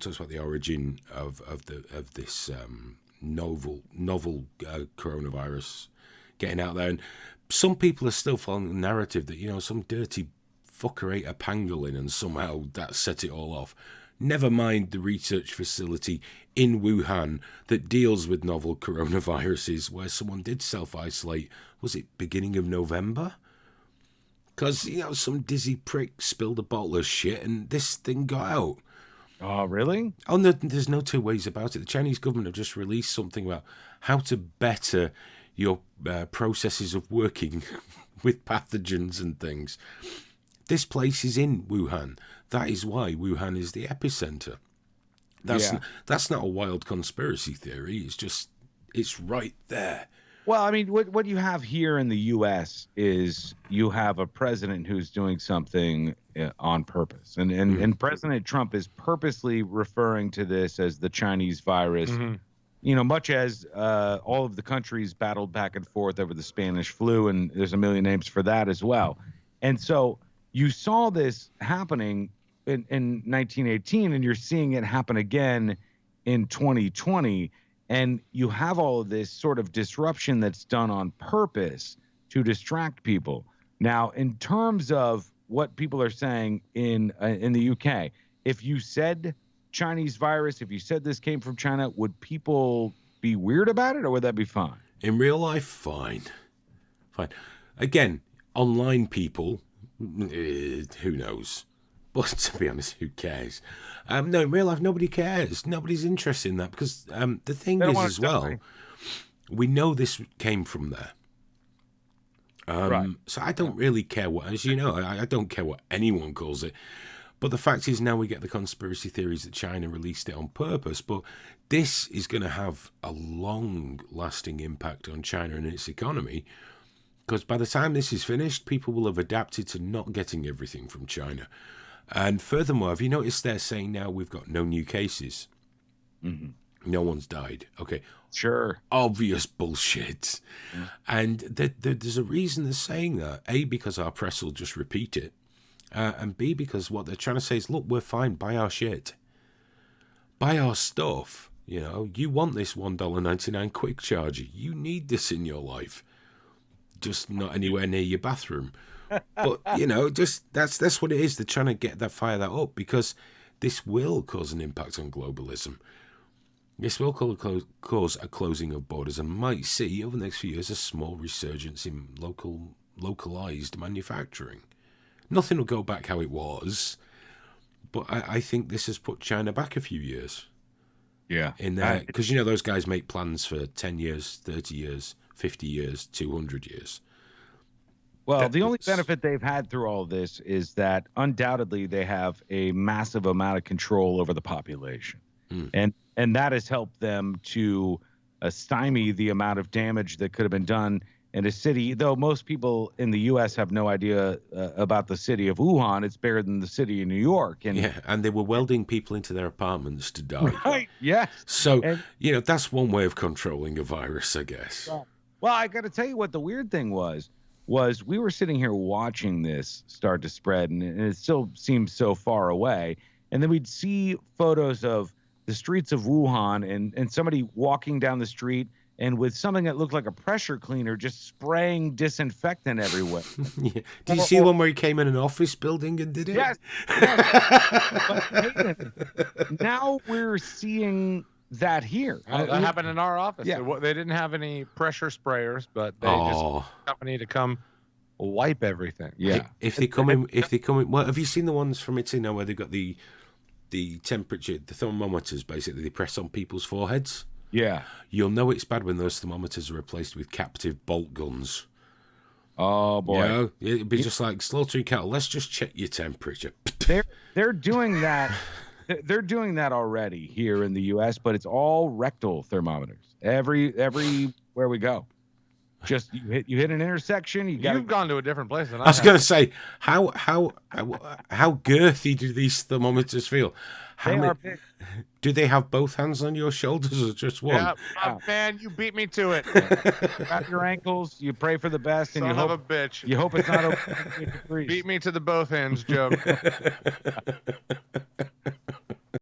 talks about the origin of this novel coronavirus getting out there, and some people are still following the narrative that some dirty fucker ate a pangolin and somehow that set it all off. Never mind the research facility in Wuhan that deals with novel coronaviruses, where someone did self-isolate. Was it beginning of November? Because some dizzy prick spilled a bottle of shit and this thing got out. Oh, really? Oh, no, there's no two ways about it. The Chinese government have just released something about how to better your processes of working with pathogens and things. This place is in Wuhan. That is why Wuhan is the epicenter. That's not a wild conspiracy theory. It's right there. Well, I mean, what you have here in the U.S. is you have a president who's doing something on purpose. And President Trump is purposely referring to this as the Chinese virus, much as all of the countries battled back and forth over the Spanish flu, and there's a million names for that as well. And so you saw this happening in 1918, and you're seeing it happen again in 2020. And you have all of this sort of disruption that's done on purpose to distract people. Now, in terms of what people are saying in the UK, if you said Chinese virus, if you said this came from China, would people be weird about it, or would that be fine? In real life, fine. Again, online people, who knows? But to be honest, who cares? No, in real life, nobody cares. Nobody's interested in that because the thing is as well, we know this came from there. Right. So I don't really care what, as you know, I don't care what anyone calls it. But the fact is now we get the conspiracy theories that China released it on purpose. But this is going to have a long-lasting impact on China and its economy. Because by the time this is finished, people will have adapted to not getting everything from China. And furthermore, have you noticed they're saying now we've got no new cases? Mm-hmm. No one's died. Okay. Sure. Obvious bullshit. Mm. And there's a reason they're saying that. A, because our press will just repeat it. And B, because what they're trying to say is, look, we're fine. Buy our shit. Buy our stuff. You want this $1.99 quick charger. You need this in your life. Just not anywhere near your bathroom. But, just that's what it is. They're trying to fire that up because this will cause an impact on globalism. This will cause a closing of borders and might see over the next few years a small resurgence in localized manufacturing. Nothing will go back how it was, but I think this has put China back a few years. Yeah. In there, because those guys make plans for 10 years, 30 years, 50 years, 200 years. Well, the only benefit they've had through all of this is that undoubtedly they have a massive amount of control over the population. And that has helped them to stymie the amount of damage that could have been done in a city, though most people in the U.S. have no idea about the city of Wuhan. It's bigger than the city of New York. And they were welding people into their apartments to die. Right, yes. So, that's one way of controlling a virus, I guess. Well, I got to tell you what the weird thing was we were sitting here watching this start to spread, and it still seems so far away. And then we'd see photos of the streets of Wuhan and somebody walking down the street and with something that looked like a pressure cleaner just spraying disinfectant everywhere. Yeah. Did you see one where he came in an office building and did it? Yes. But now we're seeing that here. That happened in our office. Yeah. They didn't have any pressure sprayers, but they just got a company to come wipe everything. Yeah. If they come in, well, have you seen the ones from Italy now where they've got the temperature, the thermometers, basically they press on people's foreheads? Yeah. You'll know it's bad when those thermometers are replaced with captive bolt guns. Oh boy. It'd be just like slaughtering cattle. Let's just check your temperature. They're doing that. They're doing that already here in the U.S., but it's all rectal thermometers. Everywhere we go. Just you hit an intersection. You've gone to a different place than I was going to say, how girthy do these thermometers feel? Big. Do they have both hands on your shoulders or just one? Yeah, man, you beat me to it. Wrap your ankles. You pray for the best, and Son of a bitch. You hope it's not open. Beat me to the both ends, Joe.